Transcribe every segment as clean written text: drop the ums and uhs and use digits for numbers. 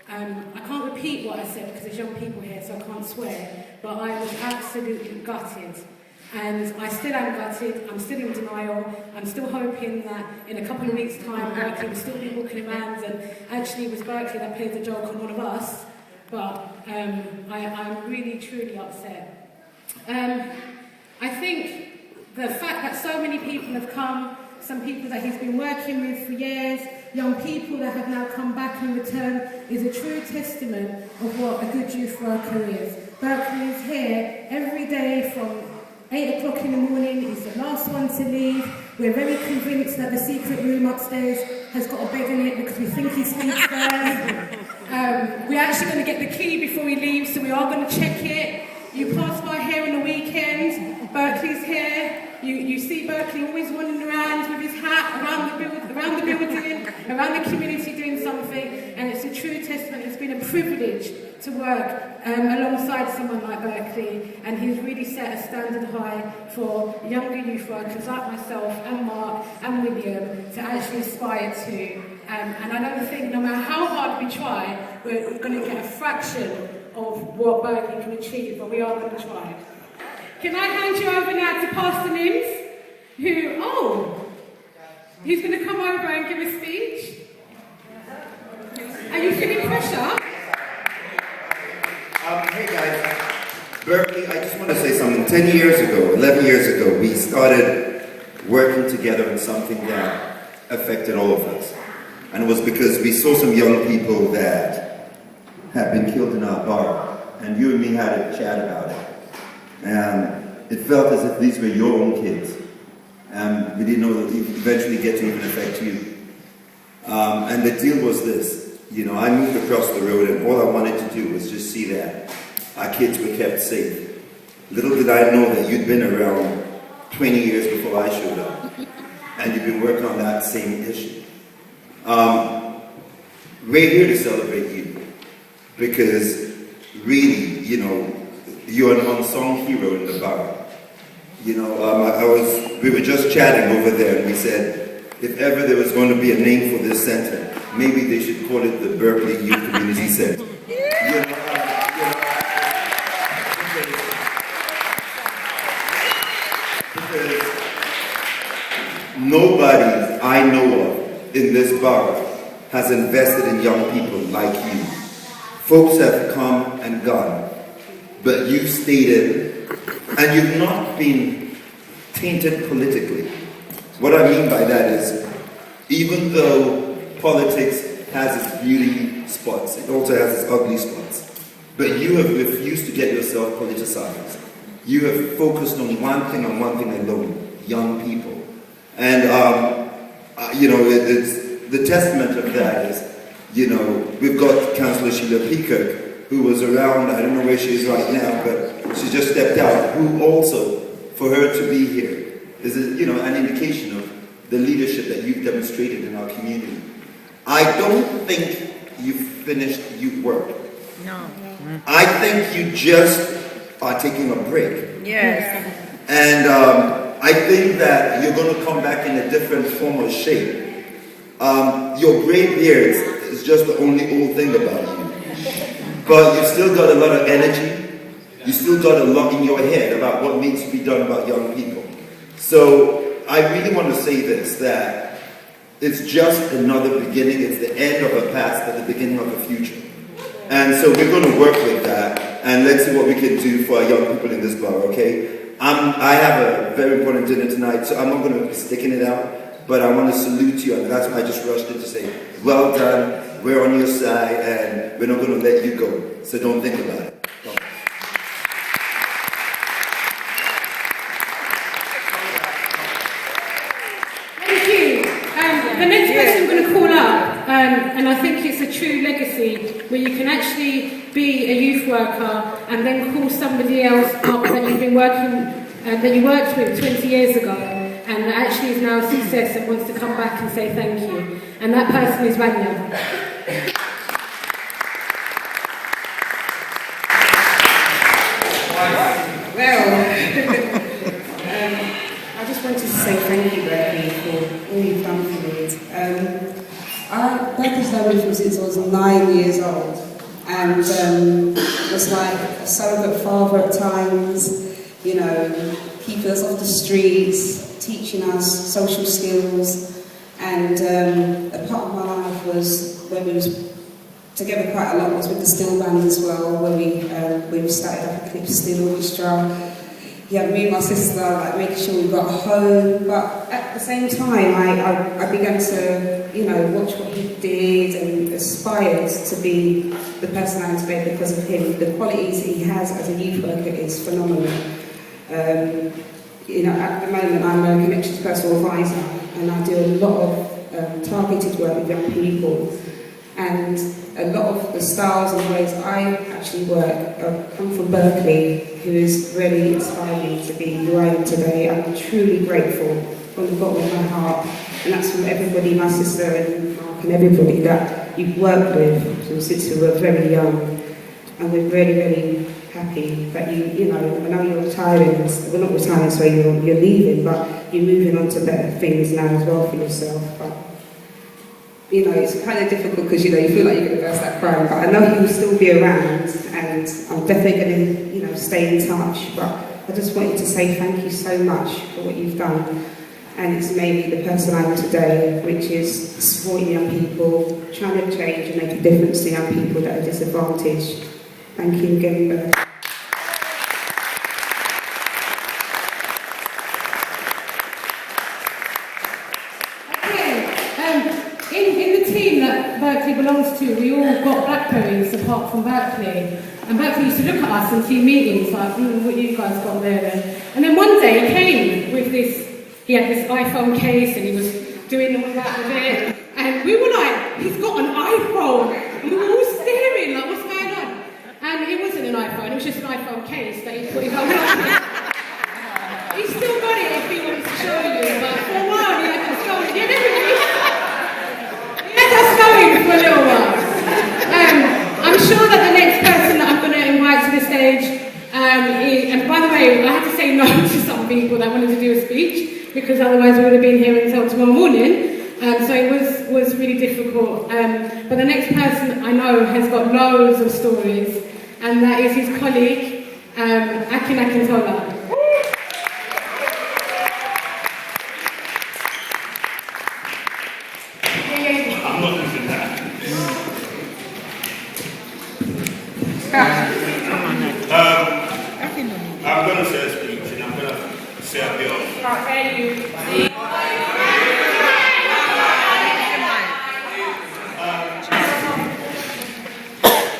I can't repeat what I said because there's young people here, so I can't swear, but I was absolutely gutted. And I still am gutted, I'm still in denial, I'm still hoping that in a couple of weeks' time Berkeley will still be walking around and actually it was Berkeley that played the joke on all of us, but I'm really, truly upset. I think the fact that so many people have come, some people that he's been working with for years, young people that have now come back and returned, is a true testament of what a good youth worker is. Berkeley is here every day from 8 o'clock in the morning. He's the last one to leave. We're very convinced that the secret room upstairs has got a bed in it because we think he sleeps there. We're actually going to get the key before he leaves, so we are going to check it. You pass by here on the weekend, Berkeley's here. You see Berkeley always wandering around with his hat around the building, around the community doing something, and it's a true testament. It's been a privilege to work alongside someone like Berkeley, and he's really set a standard high for younger youth workers like myself and Mark and William to actually aspire to. And I don't think no matter how hard we try, we're going to get a fraction of what Berkeley can achieve, but we are going to try. Can I hand you over now to Pastor Nims, who's going to come over and give a speech? Are you feeling pressure? Hey guys, Berkeley, I just want to say something. 11 years ago, we started working together on something that affected all of us. And it was because we saw some young people that had been killed in our bar, and you and me had a chat about it. And it felt as if these were your own kids. And we didn't know that it would eventually get to even affect you. And the deal was this. You know, I moved across the road and all I wanted to do was just see that our kids were kept safe. Little did I know that you'd been around 20 years before I showed up. And you've been working on that same issue. We're here to celebrate you. Because really, you know, you're an unsung hero in the bar. You know, we were just chatting over there and we said, if ever there was going to be a name for this center, maybe they should call it the Berkeley Youth Community Center. Because nobody I know of in this borough has invested in young people like you. Folks have come and gone, but you stayed in, and you've not been tainted politically. What I mean by that is, even though politics has its beauty spots, it also has its ugly spots, but you have refused to get yourself politicized. You have focused on one thing alone, young people. And, you know, the testament of that is, you know, we've got Councillor Sheila Peacock, who was around, I don't know where she is right now, but she just stepped out, who also, for her to be here, is an indication of the leadership that you've demonstrated in our community. I don't think you've finished youth work. No. I think you just are taking a break. Yes. And I think that you're going to come back in a different form or shape. Your gray beard is just the only old thing about you. But you've still got a lot of energy. You still got a lot in your head about what needs to be done about young people. So I really want to say this, that it's just another beginning. It's the end of a past and the beginning of a future. And so we're going to work with that, and let's see what we can do for our young people in this bar, okay? I have a very important dinner tonight, so I'm not going to be sticking it out, but I want to salute you, and that's why I just rushed in to say, well done, we're on your side, and we're not going to let you go, so don't think about it. The next person I'm going to call up, and I think it's a true legacy, where you can actually be a youth worker and then call somebody else up that you've been working, that you worked with 20 years ago, and that actually is now a success and wants to come back and say thank you. And that person is Rania. I just wanted to say thank you, Berkeley, for all you've done for me. Berkeley's determined from since I was 9 years old, and was like a surrogate father at times, you know, keeping us off the streets, teaching us social skills, and a part of my life was when we was together quite a lot was with the steel band as well, when we started up a Clip Steel Orchestra. Yeah, me and my sister, like making sure we got home, but at the same time I began to, you know, watch what he did and aspired to be the person I am today because of him. The qualities he has as a youth worker is phenomenal. You know, at the moment I'm a connections personal advisor, and I do a lot of targeted work with young people, and a lot of the styles and ways I actually work come from Berkeley, who has really inspired me to be who I am today. I'm truly grateful from the bottom of my heart, and that's from everybody, my sister and Mark and everybody that you've worked with since we were very young, and we're really, really happy that you know, I know you're retiring, well not retiring, so you're leaving, but you're moving on to better things now as well for yourself. But you know, it's kind of difficult because, you know, you feel like you're going to burst that crying, but I know he will still be around, and I'm definitely going to, you know, stay in touch. But I just wanted to say thank you so much for what you've done, and it's made me the person I am today, which is supporting young people, trying to change and make a difference to young people that are disadvantaged. Thank you again, Bert. In the team that Berkeley belongs to, we all got Blackberries apart from Berkeley. And Berkeley used to look at us in team meetings like, what you guys got there then? And then one day he came with this, he had this iPhone case and he was doing all that with it. And we were like, he's got an iPhone. And we were all staring like, what's going on? And it wasn't an iPhone, it was just an iPhone case that he put his own on. He's still got it if he wants to show you, but for a while he had to show it. Yeah, for a little while. I'm sure that the next person that I'm going to invite to the stage, and by the way, I had to say no to some people that wanted to do a speech, because otherwise we would have been here until tomorrow morning, so it was really difficult. But the next person I know has got loads of stories, and that is his colleague, Akin Akintola. I'm going to say a speech and I'm going to say a bit of...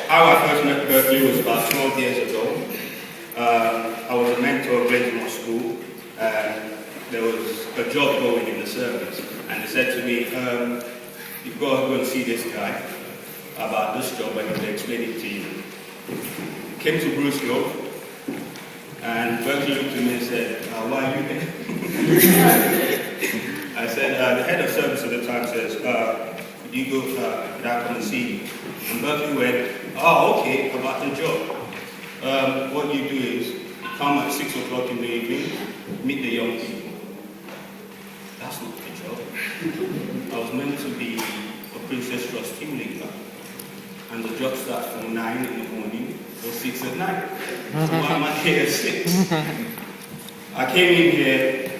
How I first met Berkeley was about 12 years ago. I was a mentor at Glenmore School, and there was a job going in the service, and they said to me, you've got to go and see this guy about this job and he'll explain it to you. Came to Bruce Grove, and Berkeley looked at me and said, why are you here? I said, the head of service at the time says, could you go, could I come and see you? And Berkeley went, oh, okay, about the job. What you do is, you come at 6 o'clock in the evening, meet the young people. That's not the job. I was meant to be a Princess Trust team leader, and the job starts from 9 in the morning or 6 at night. So why am I here at 6? I came in here,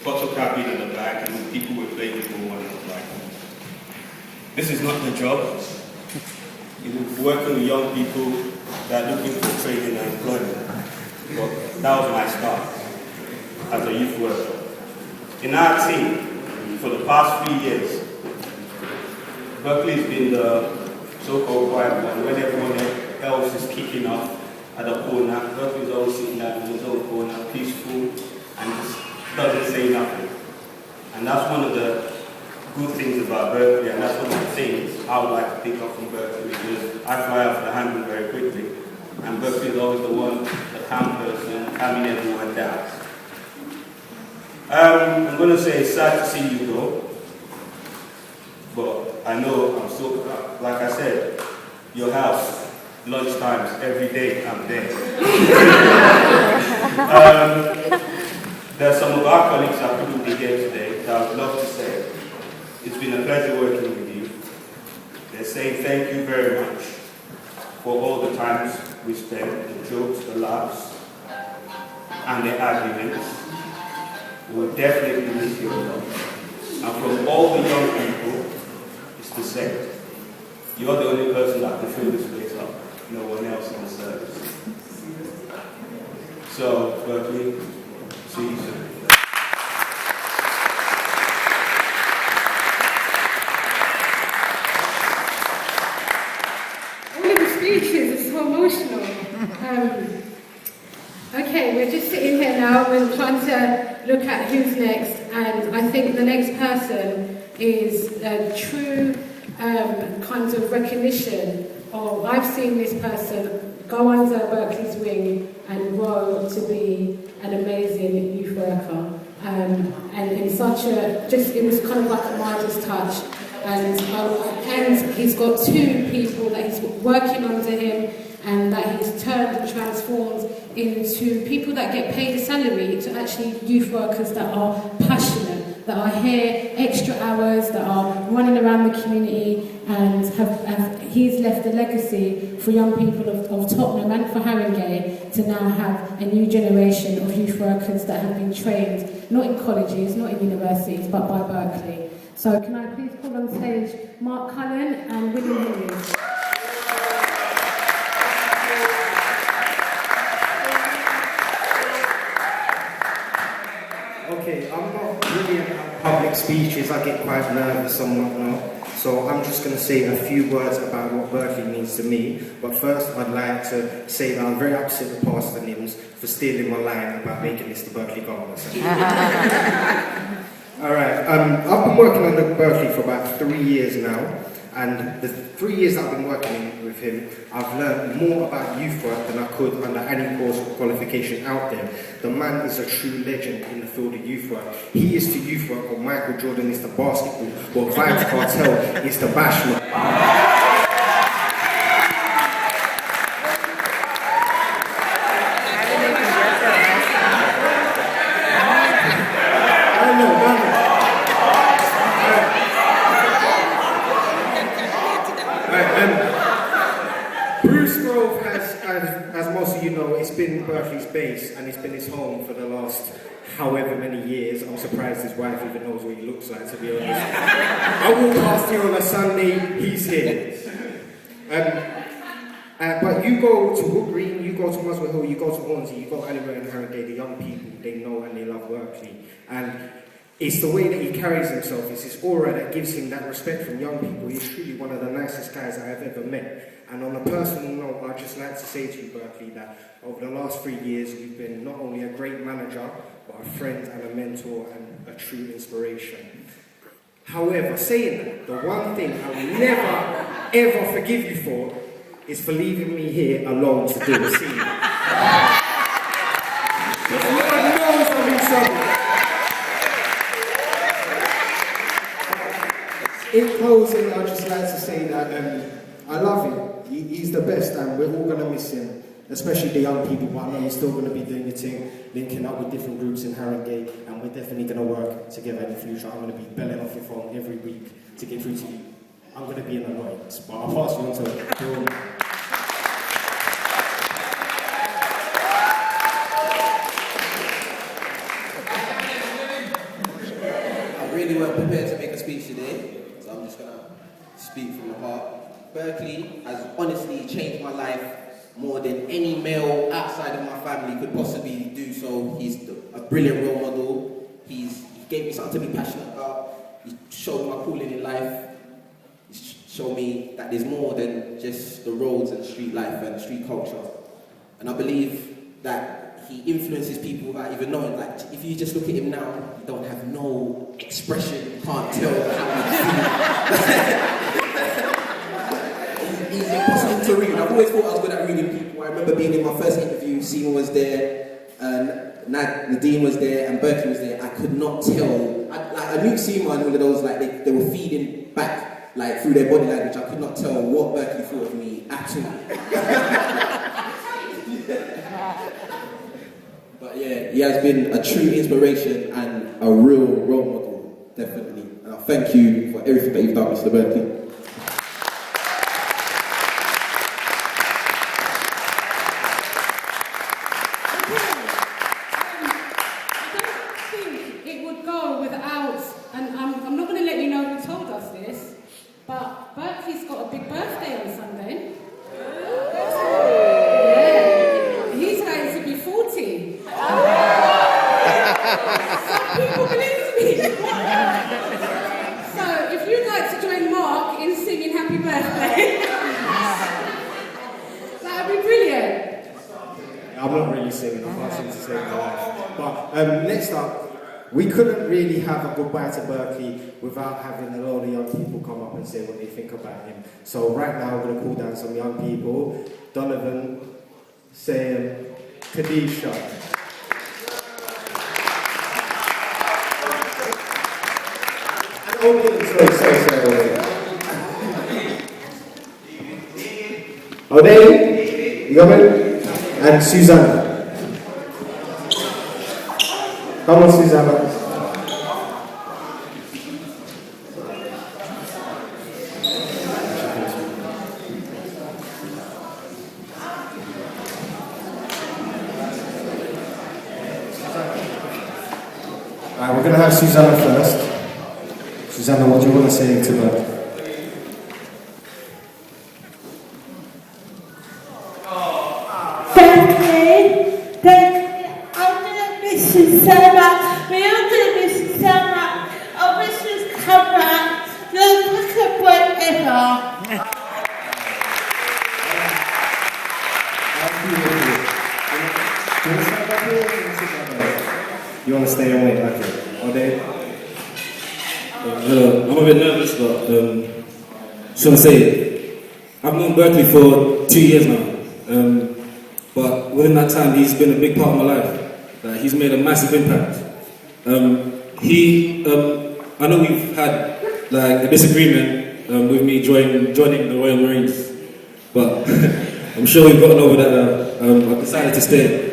photocopied in the back, and people were playing with ball, and I was like, this is not the job. You're working with young people that are looking for training and employment. But that was my start as a youth worker. In our team, for the past 3 years, Berkeley's been the so-called quiet one. When everyone else is kicking off at the corner, Berkeley's always sitting down in his own corner, peaceful, and just doesn't say nothing. And that's one of the good things about Berkeley, and that's one of the things I would like to pick up from Berkeley, because I fly off the handle very quickly, and Berkeley is always the one, the calm person, calming everyone down. I'm going to say it's sad to see you go, but I know I'm so, like I said, your house, lunch times, every day I'm there. There are some of our colleagues that couldn't be here today that I would love to say It's been a pleasure working with you. They're saying thank you very much for all the times we spent, the jokes, the laughs, and the arguments. We will definitely miss your love. And from all the young people, it's the same. You're the only person that can fill this place up. No one else in the service. So, Berkeley, see you soon. All of the speeches are so emotional. Okay, we're just sitting here now. We're trying to look at who's next, and I think the next person is a true kind of recognition of I've seen this person go under Berkeley's wing and grow to be an amazing youth worker. And in such a, it was kind of like a Midas touch. And he's got two people that he's working under him and that he's turned and transformed into people that get paid a salary to actually youth workers that are passionate, that are here extra hours, that are running around the community, and he's left a legacy for young people of Tottenham and for Haringey to now have a new generation of youth workers that have been trained, not in colleges, not in universities, but by Berkeley. So can I please call on stage Mark Cullen and William Williams. Okay, I'm not brilliant at public speeches. I get quite nervous and whatnot. So I'm just going to say a few words about what Berkeley means to me. But first, I'd like to say that I'm very upset with Pastor Nims for stealing my line about making this the Berkeley Gardeners. Alright, I've been working under Berkeley for about 3 years now. And the 3 years that I've been working with him, I've learned more about youth work than I could under any course or qualification out there. The man is a true legend in the field of youth work. He is to youth work what Michael Jordan is to basketball, what Vibes Cartel is to bashment. As most of you know, it's been Berkeley's base and it's been his home for the last however many years. I'm surprised his wife even knows what he looks like, to be honest. I walk past here on a Sunday, he's here. But you go to Wood Green, you go to Muswell Hill, you go to Hornsey, you go anywhere in Haringey, the young people, they know and they love Berkeley. And it's the way that he carries himself, it's his aura that gives him that respect from young people. He's truly one of the nicest guys I have ever met. And on a personal note, I'd just like to say to you, Berkeley, that over the last 3 years, you've been not only a great manager, but a friend and a mentor and a true inspiration. However, saying that, the one thing I will never, ever forgive you for is for leaving me here alone to do the scene. Lord knows I'm in trouble. In closing, I'd just like to say that I love him. He's the best, and we're all going to miss him, especially the young people. But I know he's still going to be doing your thing, linking up with different groups in Haringey, and we're definitely going to work together in the future. I'm going to be belling off your phone every week to get through to you. I'm going to be an annoyance, but I'll pass you on to Bill. I really weren't prepared to make a speech today, so I'm just going to speak from the heart. Berkeley has honestly changed my life more than any male outside of my family could possibly do so. He's a brilliant role model. He gave me something to be passionate about. He showed me my calling in life. He showed me that there's more than just the roads and street life and street culture. And I believe that he influences people without even knowing. Like, if you just look at him now, you don't have no expression. You can't tell how he feels. He's impossible to read. I've always thought I was good at reading people. I remember being in my first interview, Seema was there, and Nadine was there, and Berkeley was there. I could not tell. I knew Seema and all of those, like they were feeding back like through their body language. I could not tell what Berkeley thought of me at all. But yeah, he has been a true inspiration and a real role model, definitely. And I thank you for everything that you've done, Mr. Berkeley. It would go without, and I'm not going to let you know who told us this, but Berkeley's got a big birthday on Sunday. Yeah. He's going to be 40. Some people believe me. So if you'd like to join Mark in singing happy birthday, that would be brilliant. I'm not really singing, I'm not singing to save my life. But next up, we couldn't really have a goodbye to Berkeley without having a lot of young people come up and say what they think about him. So right now, we're going to call down some young people. Donovan, Sam, Kadisha. Sorry. O'Day, you got it? And Susanna. Come on, Susanna. Alright, we're going to have Susanna first. Susanna, what do you want to say to her? I'm gonna miss you so much. We're all gonna miss you so much. I wish you'd come back. You're the best boy ever. You want to stay and wait, okay? All day? I'm a bit nervous, but just want to say, I've known Berkeley for 2 years now. But within that time, he's been a big part of my life. He's made a massive impact. I know we've had like a disagreement with me joining the Royal Marines, but I'm sure we've gotten over that now. I've decided to stay.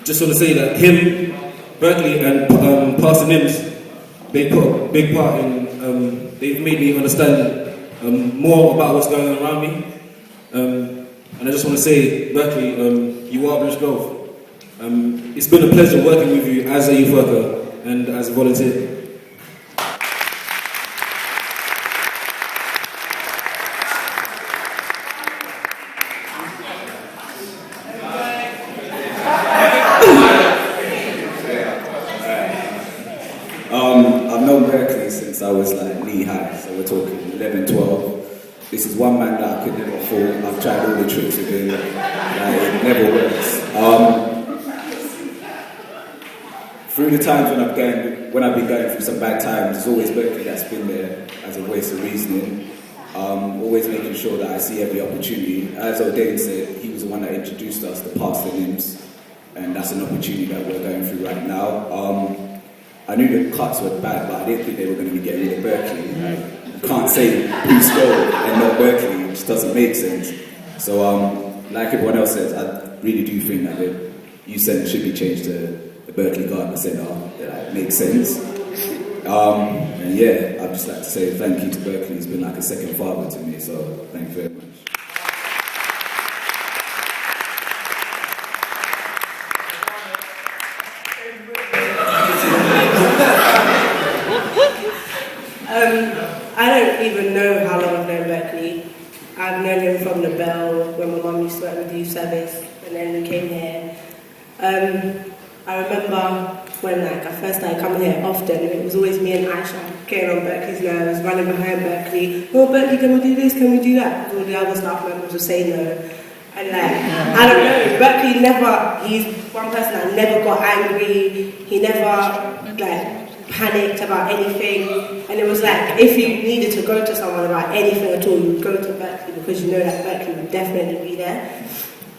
Just want to say that him, Berkeley, and Pastor Nims, they put a big part in. They've made me understand more about what's going on around me. And I just want to say, Berkeley, you are British Grove. It's been a pleasure working with you as a youth worker and as a volunteer. I've known Berkeley since I was like knee high, so we're talking 11, 12. This is one man that I could never fall. I've tried all the tricks with him, it never works. Through the times when I've been going through some bad times, there's always Berkeley that's been there as a voice of reasoning, always making sure that I see every opportunity. As O'Dane said, he was the one that introduced us to Pastor Nims, and that's an opportunity that we're going through right now. I knew the cuts were bad, but I didn't think they were going to be getting rid of Berkeley. You can't say Bruce Grove and not Berkeley, it just doesn't make sense. So, like everyone else says, I really do think that the youth centre should be changed to the Berkeley Garden Centre. That makes sense. And yeah, I'd just like to say thank you to Berkeley. He's been like a second father to me, so thank you very much. I don't even know how long I've known Berkeley. I've known him from the Bell when my mum used to work with youth service, and then we came here. I remember when I first started coming here often, it was always me and Aisha getting on Berkeley's nerves, running behind Berkeley. Oh, Berkeley, can we do this? Can we do that? All the other staff members would say no. And I don't know, Berkeley he's one person that never got angry, he never panicked about anything, and it was like, if you needed to go to someone about anything at all, you would go to Berkeley because you know that Berkeley would definitely be there.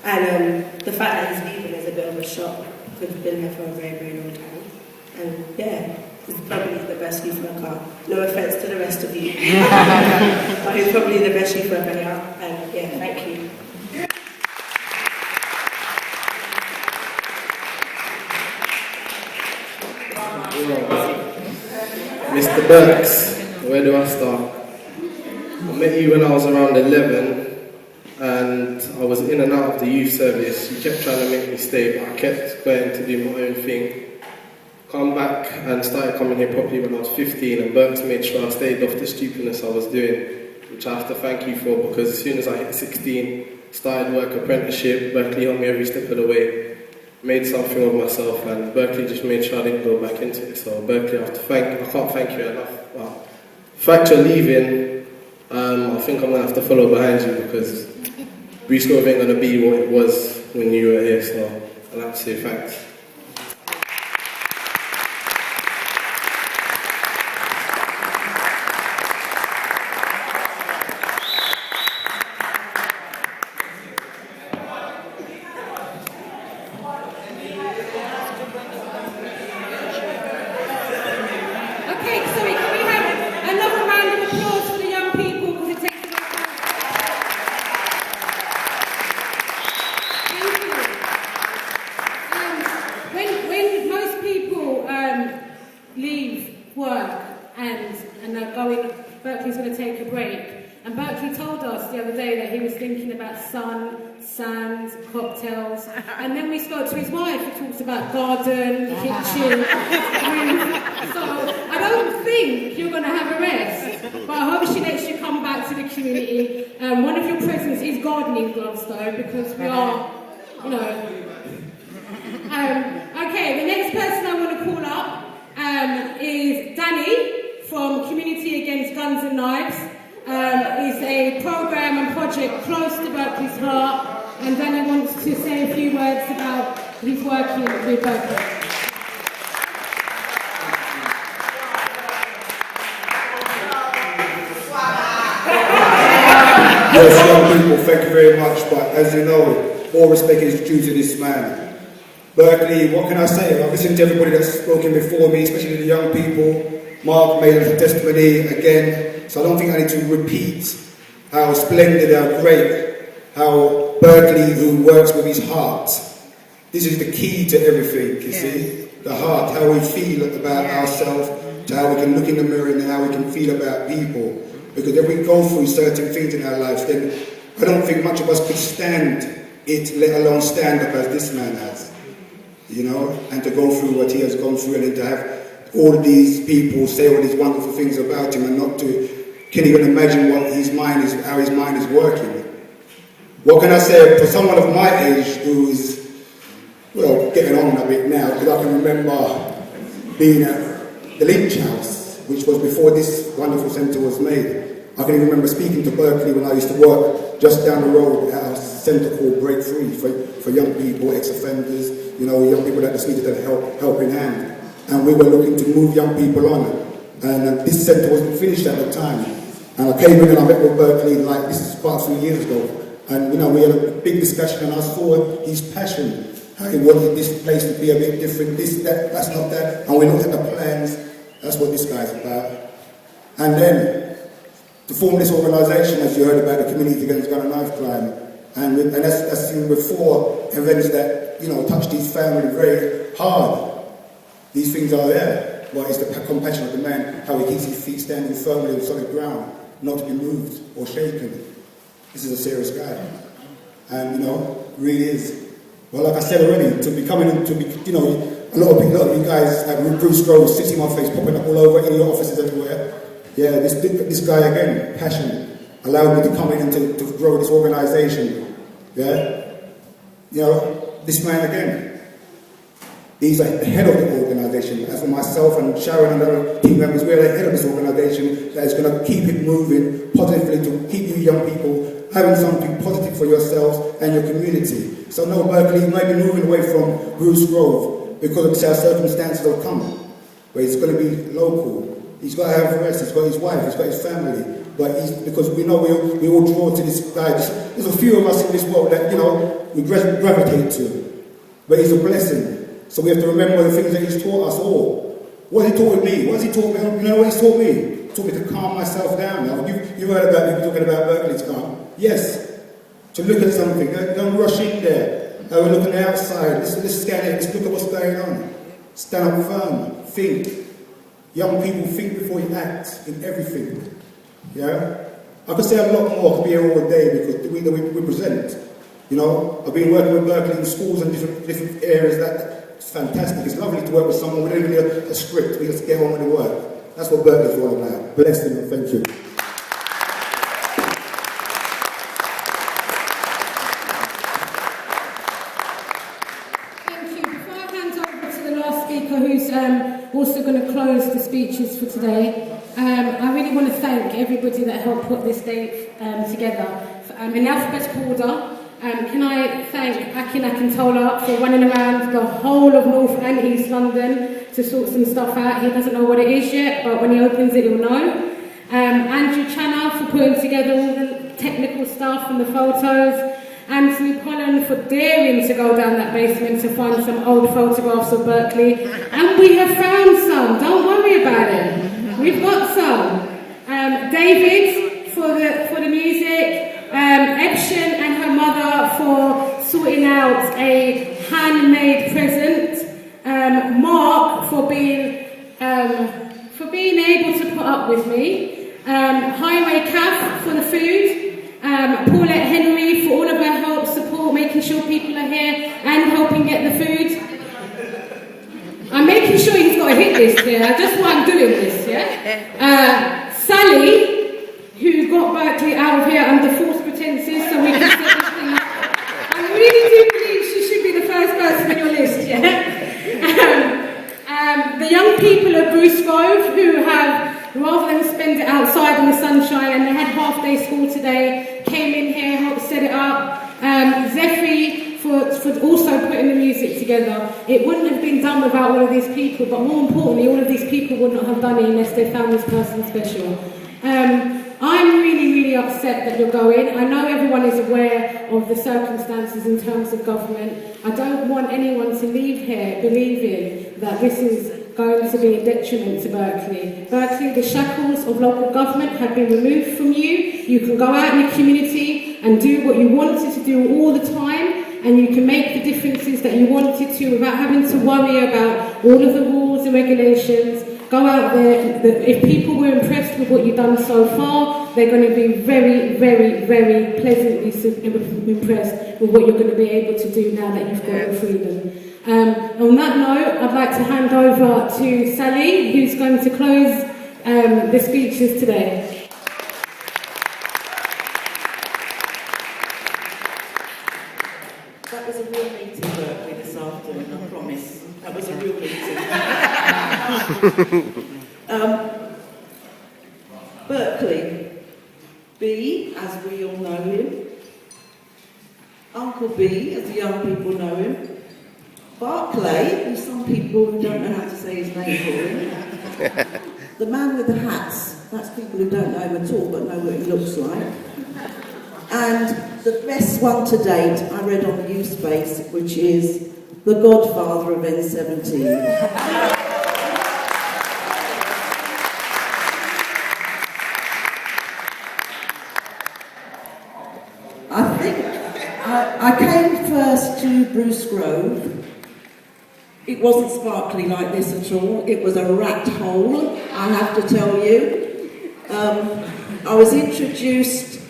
And the fact that he's leaving is a bit of a shock because he's been here for a very, very long time. And yeah, he's probably the best youth worker. No offense to the rest of you, but he's probably the best youth worker here. And yeah, thank you. Mr. Berks, where do I start? I met you when I was around 11 and I was in and out of the youth service. You kept trying to make me stay, but I kept going to do my own thing. Come back and started coming here properly when I was 15, and Berks made sure I stayed off the stupidness I was doing, which I have to thank you for, because as soon as I hit 16, started work apprenticeship, Berkeley helped me every step of the way, made something of myself, and Berkeley just made sure I didn't go back into it. So Berkeley, I can't thank you enough. The fact you're leaving, I think I'm going to have to follow behind you, because Bruce Grove ain't going to be what it was when you were here, so I'll have to say thanks. Cocktails, and then we spoke to his wife who talks about garden, kitchen, roof. So I don't think you're going to have a rest, but I hope she lets you come back to the community. One of your presents is gardening gloves though, because we are, you know. Okay, the next person I want to call up is Danny from Community Against Guns and Knives. It's a programme and project close to Berkeley's heart. And Danny wants to say a few words about his working with Berkeley. Yes, young people, thank you very much, but as you know, all respect is due to this man. Berkeley, what can I say? I've listened to everybody that's spoken before me, especially the young people. Mark made a testimony again, so I don't think I need to repeat how splendid, how great, how Berkeley, who works with his heart. This is the key to everything, you see? The heart, how we feel about ourselves, to how we can look in the mirror and how we can feel about people. Because if we go through certain things in our lives, then I don't think much of us could stand it, let alone stand up as this man has. You know? And to go through what he has gone through, and then to have all of these people say all these wonderful things about him, and not to, can you even imagine what his mind is, how his mind is working? What can I say for someone of my age who is, well, getting on a bit now, because I can remember being at the Lynch House, which was before this wonderful centre was made. I can even remember speaking to Berkeley when I used to work just down the road at a centre called Break Free for young people, ex-offenders, you know, young people that just needed a helping hand. And we were looking to move young people on. And this centre wasn't finished at the time. And I came in and I met with Berkeley, like, this is quite a few years ago. And, you know, we had a big discussion, and I saw his passion, how he wanted this place to be a bit different, this, that, that's not that. And we looked at the plans, that's what this guy's about. And then, to form this organisation, as you heard about, the Community Against Gun and Knife Crime, and that's even before events that, you know, touch these families very hard. These things are there. But it's the compassion of the man, how he keeps his feet standing firmly on solid ground, not to be moved or shaken. This is a serious guy, and you know, really is. Well, like I said already, to be coming into, you know, a lot of you guys have Bruce Grove, sits in my face, popping up all over in your offices everywhere. Yeah, this guy again, passion, allowed me to come in and to grow this organisation. Yeah, you know, this man again, he's like the head of the organisation. As for myself and Sharon and other team members, we're the head of this organisation that is going to keep it moving positively to keep you young people having something positive for yourselves and your community. So no, Berkeley might be moving away from Bruce Grove because of our circumstances will come, but he's going to be local. He's got to have rest, he's got his wife, he's got his family, but because we know we all draw to this guy. There's a few of us in this world that, you know, we gravitate to, but he's a blessing. So we have to remember the things that he's taught us all. What has he taught me? What has he taught me? You know what he's taught me? He taught me to calm myself down. Now, you heard about people talking about Berkeley's calm. Yes, to look at something, don't rush in there. Look on the outside, let's scan it, let's look at what's going on. Stand up firm, think. young people think before you act in everything. Yeah? I could say a lot more, I could be here all day because the way that we present. You know, I've been working with Berkeley in schools and different areas. It's fantastic. It's lovely to work with someone. We don't even need a script. We just get on with the work. That's what Berkeley's all about. Blessed and thank you. Thank you. Before I hand over to the last speaker, who's also going to close the speeches for today, I really want to thank everybody that helped put this day together. In alphabetical order, can I thank Akin Akintola for running around the whole of North and East London to sort some stuff out. He doesn't know what it is yet, but when he opens it, he'll know. Andrew Channer for putting together all the technical stuff and the photos. Anthony Pollen for daring to go down that basement to find some old photographs of Berkeley. And we have found some, don't worry about it. We've got some. David for the music. Ebshen and her mother for sorting out a handmade present. Mark for being able to put up with me. Highway Caff for the food. Paulette Henry for all of her help, support, making sure people are here and helping get the food. I'm making sure he's got a hit list here. That's why I'm doing this, yeah? Sally, who got Berkeley out of here under false pretenses so we can set this thing up. I really do believe she should be the first person on your list, yeah? The young people of Bruce Grove who have, rather than spend it outside in the sunshine, and they had half-day school today, came in here, helped set it up. Zephy for also putting the music together. It wouldn't have been done without all of these people, but more importantly, all of these people would not have done it unless they found this person special. I'm really, really upset that you're going. I know everyone is aware of the circumstances in terms of government. I don't want anyone to leave here believing that this is going to be a detriment to Berkeley. Berkeley, the shackles of local government have been removed from you. You can go out in the community and do what you wanted to do all the time, and you can make the differences that you wanted to without having to worry about all of the rules and regulations. Go out there. If people were impressed with what you've done so far, they're going to be very, very, very pleasantly impressed with what you're going to be able to do now that you've got your freedom. On that note, I'd like to hand over to Sally, who's going to close the speeches today. That was a real meeting, Berkeley, this afternoon, I promise. That was a real meeting. Berkeley, B, as we all know him. Uncle B, as the young people know him. Barclay, who some people who don't know how to say his name for him. The man with the hats, that's people who don't know him at all but know what he looks like. And the best one to date I read on the youth space, which is The Godfather of N17. I think I came first to Bruce Grove. It wasn't sparkly like this at all. It was a rat hole, I have to tell you. I was introduced,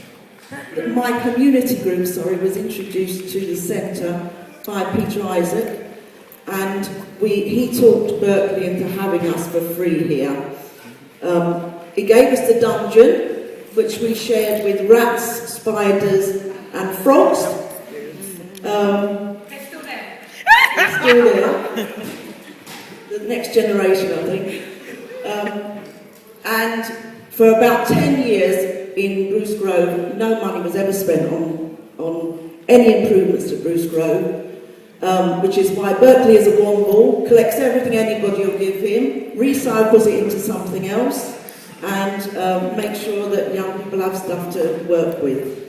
my community group, was introduced to the centre by Peter Isaac, and he talked Berkeley into having us for free here. He gave us the dungeon, which we shared with rats, spiders and frogs. They're still there. They're still there. The next generation, I think. And for about 10 years in Bruce Grove, no money was ever spent on any improvements to Bruce Grove, which is why Berkeley is a one ball, collects everything anybody will give him, recycles it into something else, and makes sure that young people have stuff to work with.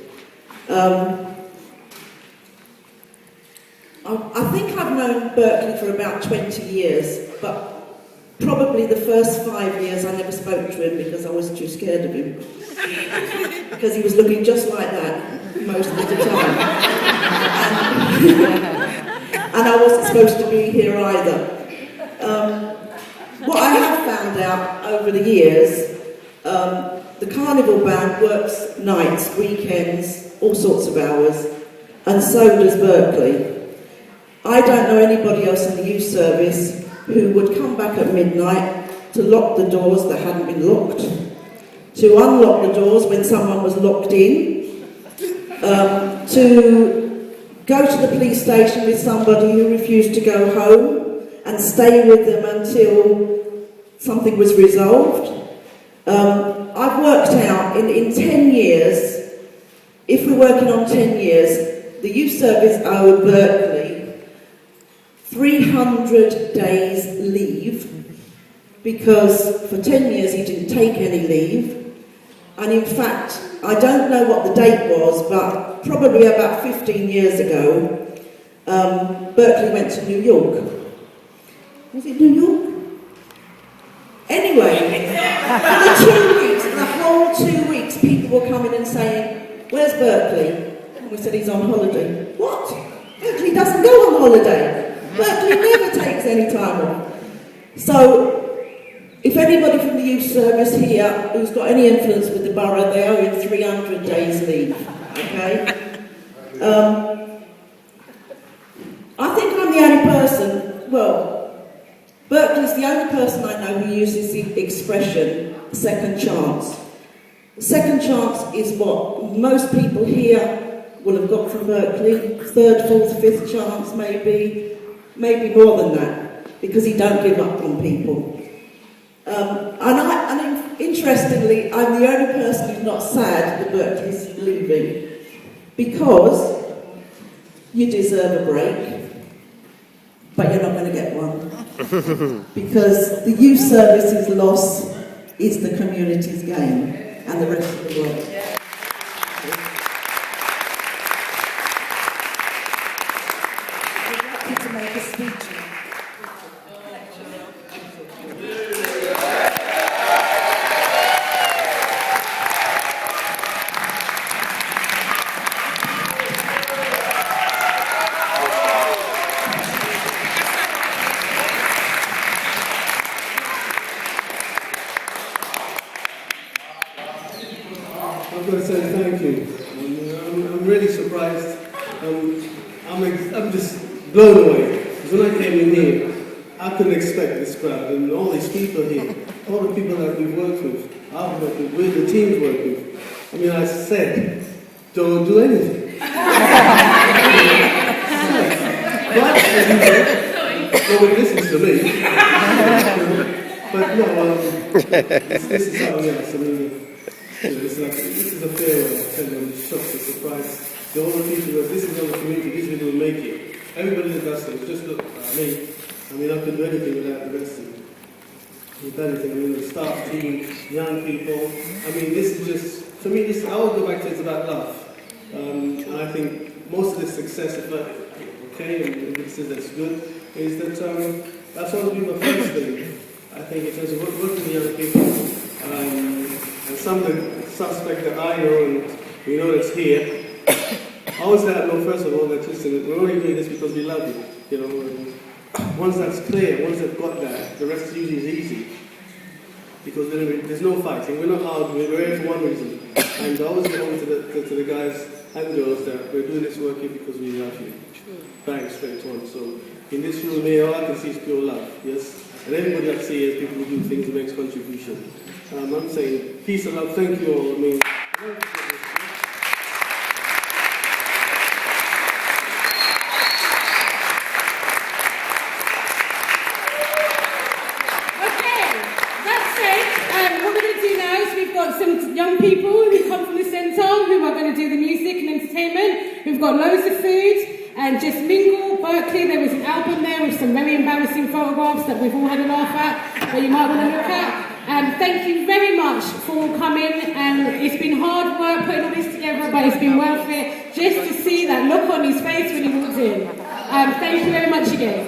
I think I've known Berkeley for about 20 years, but probably the first 5 years I never spoke to him because I was too scared of him. Because he was looking just like that most of the time. And I wasn't supposed to be here either. What I have found found out over the years, the Carnival Band works nights, weekends, all sorts of hours, and so does Berkeley. I don't know anybody else in the youth service who would come back at midnight to lock the doors that hadn't been locked, to unlock the doors when someone was locked in, to go to the police station with somebody who refused to go home and stay with them until something was resolved. I've worked out in 10 years, if we're working on 10 years, the youth service owed Berkeley 300 days leave, because for 10 years he didn't take any leave. And in fact, I don't know what the date was, but probably about 15 years ago, Berkeley went to New York. Was it New York? Anyway, for the 2 weeks, the whole 2 weeks, people were coming and saying, "Where's Berkeley?" And we said, "He's on holiday." What? Berkeley doesn't go on holiday. Berkeley never takes any time off. So, if anybody from the youth service here who's got any influence with the borough, they owe him 300 days leave. Okay? I think I'm the only person, well, Berkeley's the only person I know who uses the expression second chance. Second chance is what most people here will have got from Berkeley. Third, fourth, fifth chance, maybe more than that, because he don't give up on people. And interestingly, I'm the only person who's not sad that Berkeley's leaving, because you deserve a break, but you're not going to get one. Because the youth service's loss is the community's gain, and the rest of the world. I'd like you to make a speech. I've got to say thank you. I'm really surprised. I'm just blown away. Because when I came in here, I couldn't expect this crowd and all these people here, all the people that we've worked with, I've worked with, the teams work with. I mean, I said, don't do anything. But, as you know, nobody listens to me. But no, this is how else. I mean, this is a farewell, tell them, shock, a surprise. The whole people, this is not the community, this is will make it. Everybody that does it, just look at me. I mean, I couldn't do anything without the rest of you. With anything, I mean, the staff team, young people. I mean, this is just, for me, I always go back to it's about love. And I think most of the success, if okay, and this is that's good, is that that's always been my first thing. I think in terms of working with young people, and some of the suspects that I know and we know that's here, I always let them know first of all that listen, we're only doing this because we love you. You know, and once that's clear, once they've got that, the rest usually is easy. Because there's no fighting, we're not arguing, we're here for one reason. And I always get on to the guys and girls that we're doing this work here because we love you. Bang, straight on. So in this room here, all I can see is pure love, yes? And everybody I see is people who do things that makes contribution. I'm saying peace and love, thank you all. I mean, young people who come from the centre who are going to do the music and entertainment. We've got loads of food and just mingle. Berkeley, there was an album there with some very embarrassing photographs that we've all had a laugh at that you might want to look at. Thank you very much for coming, and it's been hard work putting all this together, but it's been worth it just to see that look on his face when he walked in. Thank you very much again.